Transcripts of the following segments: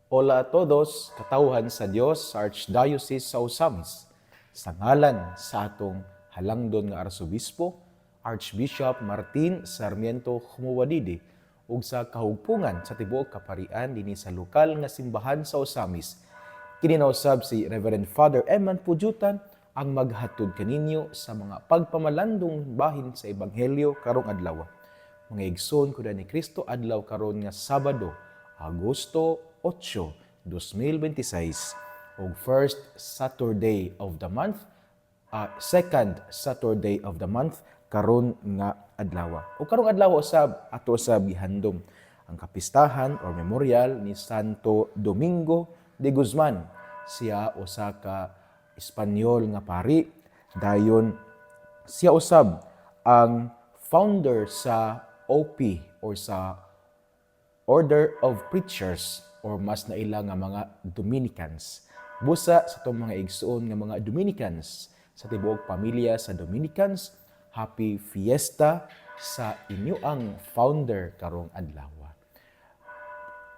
Hola a todos, katawhan sa Dios sa Archdiocese sa Osamis. Sa ngalan sa atong halangdon nga Arsobispo, Archbishop Martin Sarmiento Khumuwadidi, ug sa kahugpungan sa tibuok kaparian dinhi sa lokal nga simbahan sa Osamis. Kininausab si Reverend Father Eman Pujutan ang maghatod kaninyo sa mga pagpamalandong bahin sa Ebanghelyo karong adlaw. Mga igsoon ko ni Kristo adlaw karon nga Sabado, Agosto 8, 2026 ug first Saturday of the month, second Saturday of the month karon nga adlaw. O karong adlaw usab ato sa gihandom ang kapistahan or memorial ni Santo Domingo de Guzman. Siya usa ka Espanyol nga pari, dayon siya usab ang founder sa OP or sa Order of Preachers or mas naila nga mga Dominicans. Busa sa itong mga igsoon nga mga Dominicans sa tibuok pamilya sa Dominicans, happy fiesta sa inyo ang founder karong adlaw.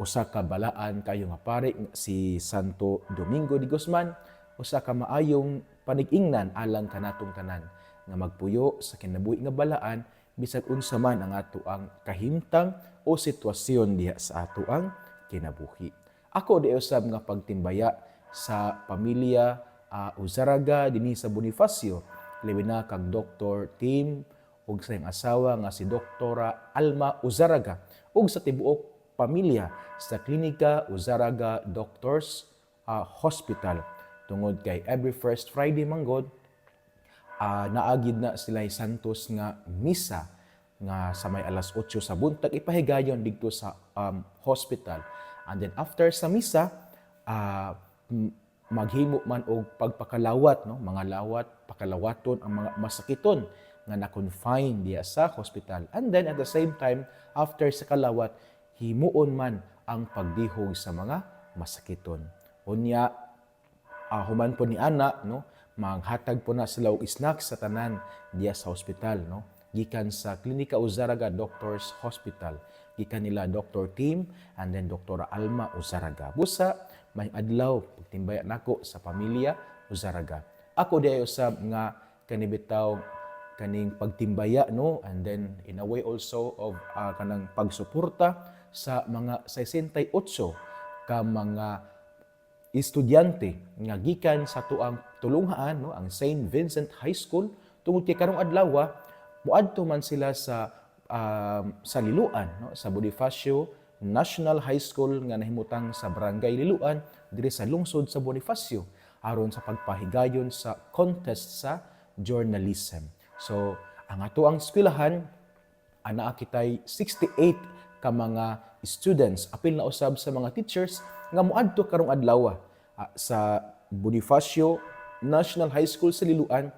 Usa ka balaan kayo nga pare si Santo Domingo de Guzman, usa ka maayong panig-ingnan alang kanatong tanan nga magpuyo sa kinabuhi nga balaan bisag unsa man ang ato ang kahimtang o sitwasyon diha sa ato ang kinabuhi. Ako di usab nga pagtimbaya sa pamilya Uzaraga dinhi sa Bonifacio, labi na kag Dr. Tim ug sa iyang asawa nga si Doktora Alma Uzaraga ug sa tibuok pamilya sa Klinika Uzaraga Doctors Hospital. Tungod kay every first Friday manggod, naagid na sila santos nga misa nga sa may alas 8 sa buntag ipahigayon dito sa hospital. And then after sa misa, maghimo man og pagpakalawat, no? Mga lawat, pakalawaton ang mga masakiton nga na-confine diya sa hospital. And then at the same time, after sa kalawat, himuon man ang pagdihog sa mga masakiton. Unya, human po ni ana, no? Maghatag po na sila og snacks sa tanan diya sa hospital, no? Gikan sa Klinika Uzaraga Doctors Hospital. Gikan nila Dr. Tim and then Dr. Alma Uzaraga. Busa, may adlaw pagtimbaya nako sa pamilya Uzaraga. Ako di usab nga kanibitaw kaning pagtimbaya, no, and then in a way also of kanang pagsuporta sa mga 68 ka mga estudyante nga gikan sa tuang tulunghaan, no, ang St. Vincent High School. Tungod kay karong adlaw muadto man sila sa Liloan, no, sa Bonifacio National High School nga nahimutang sa Barangay Liloan diri sa lungsod sa Bonifacio aron sa pagpahigayon sa contest sa journalism. So, ang ato ang eskwelahan ana kitay 68 ka mga students, apil na usab sa mga teachers nga moadto karong adlaw sa Bonifacio National High School sa Liloan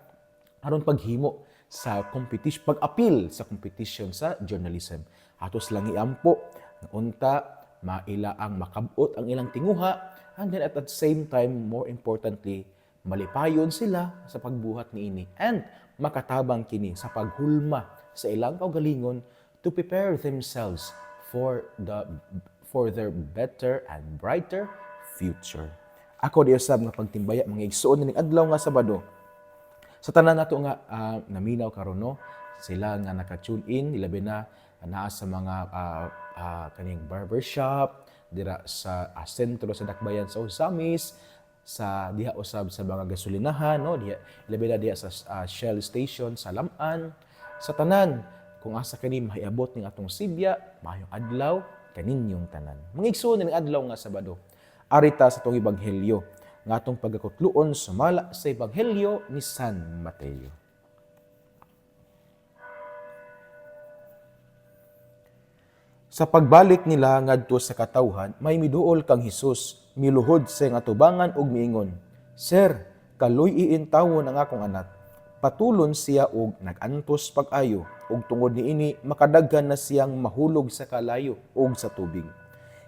aron paghimo sa competition, pag-apil sa competition sa journalism. Atos lang iampo nga unta maila ang makabot ang ilang tinguha, and then at the same time, more importantly, malipayon sila sa pagbuhat niini and makatabang kini sa paghulma sa ilang kaugalingon to prepare themselves for their better and brighter future. Ako di usab nga pagtimbaya mga igsoon ning adlaw nga Sabado. Sa tanan nato nga naminaw karon, no, sila nga naka-tune in ilabi na naa sa mga kaning barbershop dira sa sentro sa Dakbayan sa Osamis, sa diha usab sa mga gasolinahan, no, diha ilabi na diha sa Shell station sa Laman. Sa tanan kung asa kani mahiabot ning atong Sibya, maayong adlaw kaninyong tanan. Mga igsoon ning adlaw nga Sabado. Arita sa atong ebanghelyo nga atong pagkakutluon sumala sa ebanghelyo ni San Mateo. Sa pagbalik nila ngadto sa katawhan, may miduol kang Hesus, miluhod sa iyang atubangan ug miingon, "Sir, kaluy iintawon ang akong anak." Patulon siya og nagantos pag-ayo, ug tungod niini makadaghan na siyang mahulog sa kalayo ug sa tubig.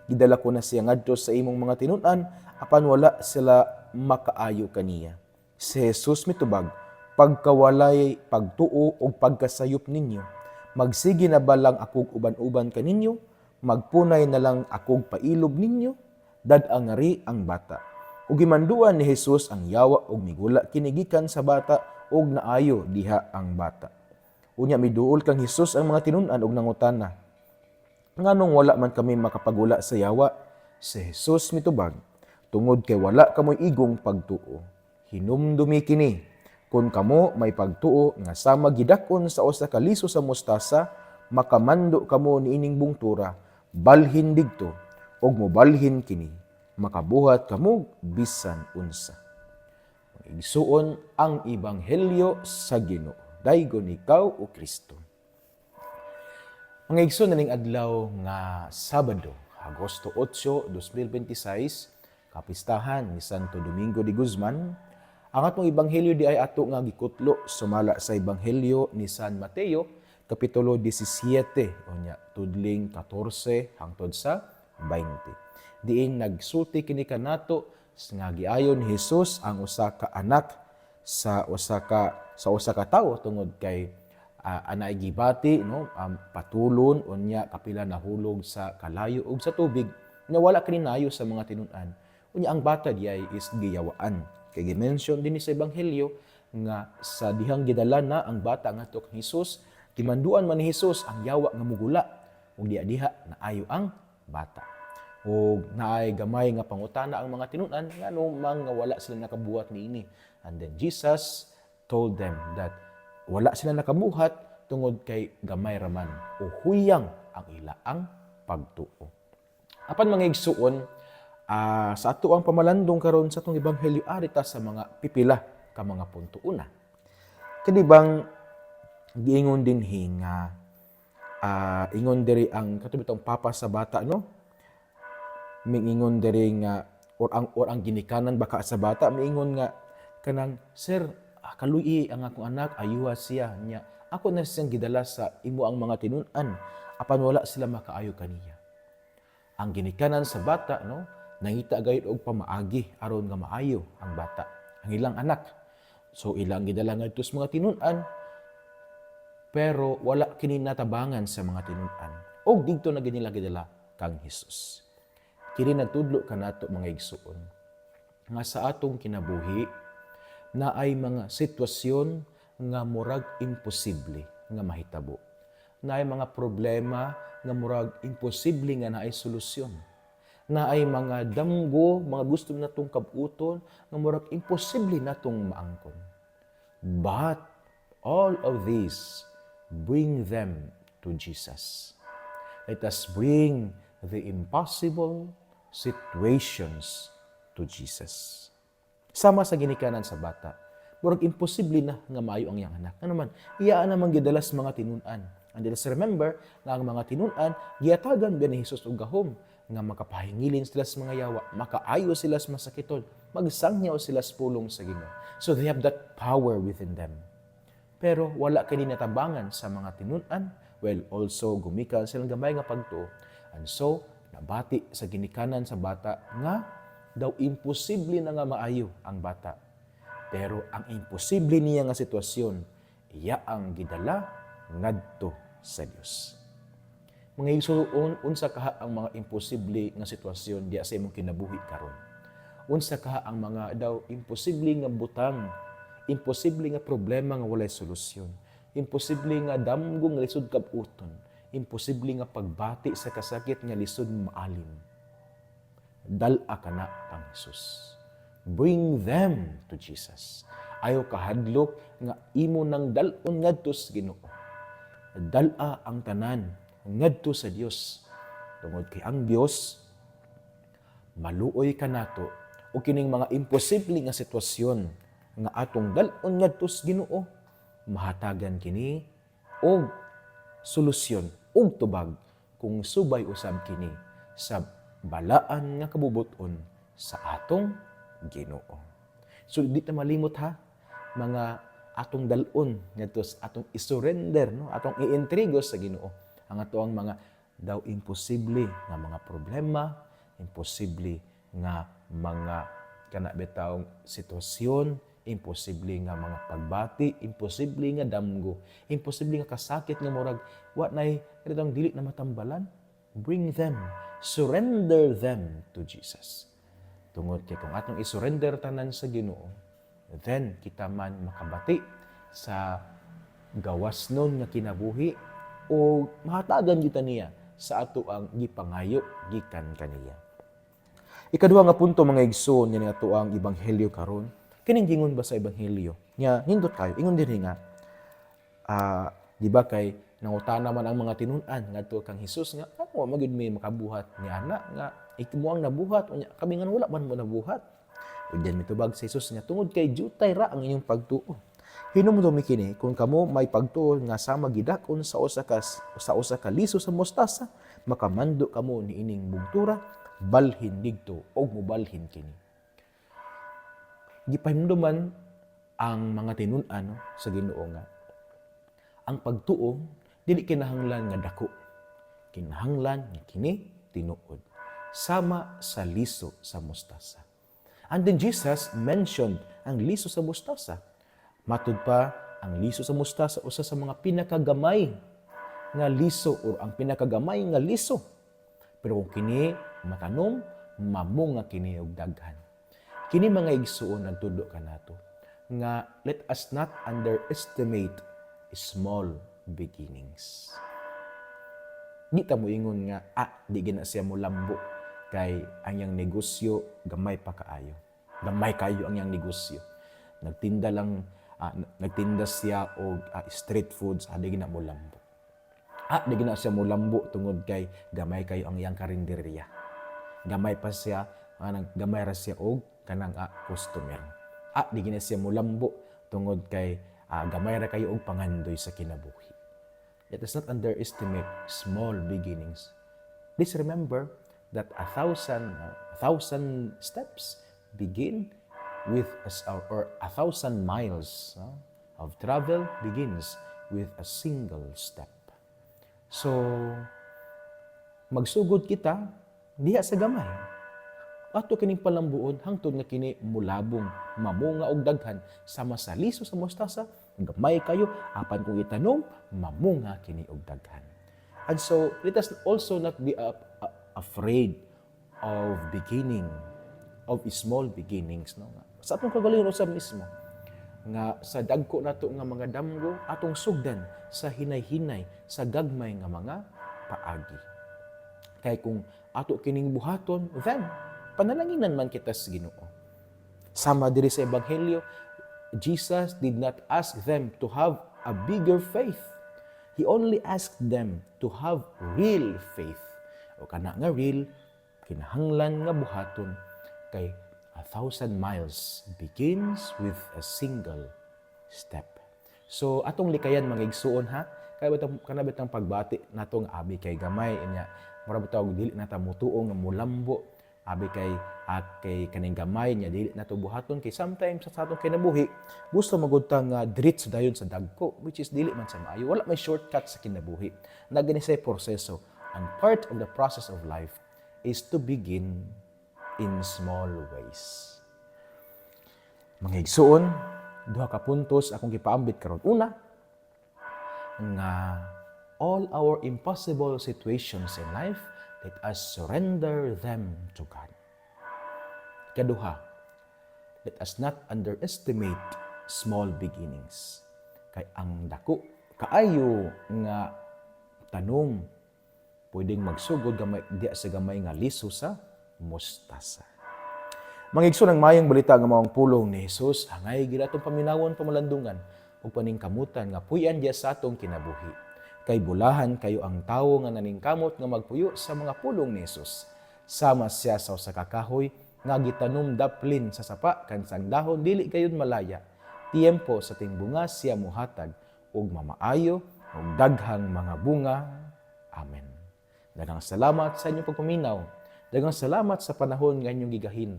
Gidala ko na siya ngadto sa imong mga tinun-an, apan wala sila makaayo kaniya. Si Jesus mitubag, "Pagkawalay, pagtuo ug pagkasayop ninyo, magsige na ba lang akog uban-uban kaninyo? Magpunay na lang akog pailog ninyo?" dad-ang ngari ang bata. Ug gimanduan ni Jesus ang yawa ug migula kinigikan sa bata ug naayo diha ang bata. Unya miduol kang Jesus ang mga tinun-an ug nangutana, nganong wala man kami makapagula sa yawa? Si Jesus mitubag, tungod kay wala kamoy igong pagtuo. Hinumdumi kini, kung kamo may pagtuo nga sama gidak-on sa usa ka liso sa mustasa, makamando kamo niining bungtura, balhin digto, ug mobalhin kini, makabuhat kamo bisan unsa. Igsuon ang ebanghelyo sa Ginoo. Daygon ikaw o Kristo. Mga igsoon na ning adlaw nga Sabado, Agosto 8, 2026, kapistahan ni Santo Domingo de Guzman. Ang atong ebanghelyo di ay ato nga gikutlo sumala sa ebanghelyo ni San Mateo, kapitulo 17, unya tudling 14 hangtod sa 20. Diin nagsulti kini kanato nga giayon ni Jesus ang usa ka anak sa usa ka tawo tungod kay anay gibati no patulon unya kapila nahulog sa kalayo ug sa tubig nga wala kaninayo sa mga tinun-an. Unya ang bata diay is giyawaan. Kay gi-mention din sa ebanghelyo nga sa dihang gidala na ang bata ngadto kang Hesus, gimanduan man ni Hesus ang yawa nga mugula ug diha naayo ang bata. Ug naay gamay nga pangutana ang mga tinun-an nganong mga wala sila nakabuhat niini. And then Jesus told them that wala sila nakabuhat tungod kay gamay raman o huyang ang ilaang pagtuo. Apan mga igsuon, sa ato ang pamalandong karon sa atong ebanghelyo arita sa mga pipila ka mga punto. Una, kani bang giingon dinhi nga ingon diri ang katubitong papa sa bata no? Mingingon diri nga or ang ginikanan baka sa bata miingon nga kanang sir kaluyi ang akong anak, ayuha siya niya. Ako na siyang gidala sa imo ang mga tinun-an, apan wala sila makaayo kaniya. Ang ginikanan sa bata, no, nangita gayud og pamaagi aron nga maayo ang bata, ang ilang anak. So ilang gidala ngadto sa mga tinun-an, pero wala kini natabangan sa mga tinun-an. Og didto na ginila gidala kang Hesus. Kini nagtudlo kanato mga igsuon nga sa atong kinabuhi na ay mga sitwasyon nga murag imposible nga mahitabo. Na ay mga problema nga murag imposible nga naay solusyon. Na ay mga damgo, mga gusto natong kabuton nga murag imposible natong maangkon. But all of these, bring them to Jesus. Let us bring the impossible situations to Jesus. Sama sa ginikanan sa bata, murag imposible na nga maayo ang iyang anak. Ano man, iyaan naman gidalas mga tinun-an. And let's remember na ang mga tinun-an, giyatagan ba ni Jesus og gahom nga makapahingilin sila sa mga yawa, makaayo sila sa masakiton, magsangyaw sila sa pulong sa Ginoo. So they have that power within them. Pero wala kini natabangan sa mga tinun-an, well, also gumikan silang gamay nga pagtuo. And so, nabati sa ginikanan sa bata nga daw imposible na nga maayo ang bata. Pero ang imposible niya nga sitwasyon, iya ang gidala ngadto sa Dios. Mga igsoon, unsa kaha ang mga imposible nga sitwasyon diya sa imong kinabuhi karon? Unsa kaha ang mga daw imposible nga butang, imposible nga problema nga walay solusyon, imposible nga damgo nga lisod kabuton, imposible nga pagbati sa kasakit nga lisod maalim. Dala ka na kang Jesus. Bring them to Jesus. Ayaw kahadlok nga imo nang dalon ngadto sa Ginoo. Dala ang tanan ngadto sa Dios. Tungod kay ang Dios maluoy kanato o kining mga imposible nga sitwasyon nga atong dalon ngadto sa Ginoo, mahatagan kini og solusyon og tubag kung subay usab kini sa balaan nga kabubuton sa atong Ginoo. So di ta malimot ha, mga atong dalon ngadto sa atong isurrender, no, atong iintrigo sa Ginoo ang atoang mga daw imposible nga mga problema, imposible nga mga kanabitawong sitwasyon, imposible nga mga pagbati, imposible nga damgo, imposible nga kasakit nga murag wa nay kadtong dili na matambalan. bring them, surrender them to Jesus. Tungod kay kung atong isurrender tanan sa Ginoo, then kita man makabati sa gawas nun nga kinabuhi o mahatagan kita niya sa ato ang gipangayo gikan kaniya. Ikaduha nga punto mga igsoon nga ato ang ebanghelyo karon. Kining gingon ba sa ebanghelyo? Nya nindot kayo ingon diri nga di ba kay nangutana man ang mga tinun-an ngadto kang Hesus nga ako magud mi makabuhat ni ana nga ikimo ang nabuhat unya kami nga wala man mo nabuhat. Ug diyan mitubag sa Hesus nga tungod kay jutay ra ang inyong pagtuo. Hinumdumi kini kung kamo may pagtuo nga sama gidakon sa usa ka liso sa mostasa makamando kamo niining bugtura balhin digto og mobalhin kini. Gipahimduman ang mga tinun-an sa Ginoo nga ang pagtuo dili kinahanglan nga dako. Kinahanglan nga kini tinuod sama sa liso sa mostasa. And then Jesus mentioned ang liso sa mostasa. Matud pa ang liso sa mostasa usa sa mga pinakagamay nga liso o ang pinakagamay nga liso. Pero kung kini matanom, mamunga kini og daghan. Kini mga igsuon nagtudlo kanato nga let us not underestimate small beginnings. Di ta mo ingon nga di gina siya mo lambo kay ang yang negosyo gamay pa kaayo. Gamay kayo ang yang negosyo. Nagtinda siya og street foods di gina mo lambo. Di gina siya mo lambo tungod kay gamay kayo ang yang karinderya. Gamay pa siya gamay ra siya og kanang customer. Di gina siya mo lambo tungod kay gamay ra kayo og pangandoy sa kinabuhi. Let us not underestimate small beginnings. Please remember that a thousand steps begin with or 1,000 miles of travel begins with a single step. So, magsugod kita diha sa gamay. Ato kining palambuon hangtod nga kini mulabong mamunga og daghan sama sa liso sa mostasa gamay kayo apan kung itanom mamunga kini og daghan. And so let us also not be afraid of small beginnings no. Sa atong kagalingon usab mismo nga sa dagko nato nga mga damgo atong sugdan sa hinay-hinay sa gagmay nga mga paagi. Kay kung ato kining buhaton then panalanginan man kita sa Ginoo. Sama diri sa ebanghelyo, Jesus did not ask them to have a bigger faith. He only asked them to have real faith. O kana nga real, kinahanglan nga buhaton kay 1,000 miles begins with a single step. So atong likayan mga igsuon ha, kay kanabitang pagbati natong abi kay gamay inya mura bitaw dili nata mutuo nga mulambo abi kay kaning gamay niya dili nato buhaton kay sometimes sa atong kinabuhi gusto magudta nga diretso dayon sa dagko which is dili man sa maayo wala may shortcut sa kinabuhi nagani say proseso and part of the process of life is to begin in small ways. Mga igsuon, duha ka puntos akong gipaambit karon. Una, nga all our impossible situations in life, let us surrender them to God. Kaduha, let us not underestimate small beginnings. Kay ang dako kaayo nga tanom pwedeng magsugod gamay di sa gamay nga liso sa mostasa. Mga igsoon ang mayang balita nga maong pulong ni Jesus hangay gid atong paminawon pamalandungan ug paningkamutan nga puy-an diya sa atong kinabuhi. Kay bulahan kayo ang tawo nga naningkamot nga magpuyo sa mga pulong ni Jesus. Sama siya sa usa ka kahoy nga gitanom daplin sa sapa kan sang dahon dili gayud malaya. Tiempo sa ting bunga siya mohatag ug mamaayo ug daghang mga bunga. Amen. Daghang salamat sa inyong pagpaminaw. Daghang salamat sa panahon nga inyong gigahin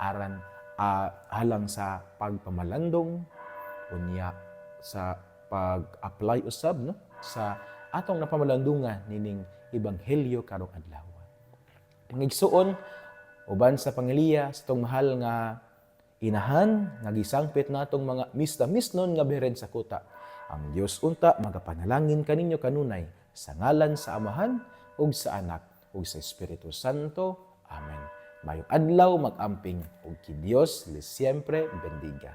aran halang sa pagpamalandong unya sa pag-apply usab no sa atong napamalandungan nining ebanghelyo karong adlaw. Mga igsuon uban sa pangiliya sa tong mahal nga inahan nga gisangpit natong mga misnon nga beren sa kuta. Ang Dios unta magapanalangin kaninyo kanunay sa ngalan sa Amahan ug sa Anak ug sa Espiritu Santo. Amen. Mayong adlaw, mag-amping ug ki Dios siempre bendiga.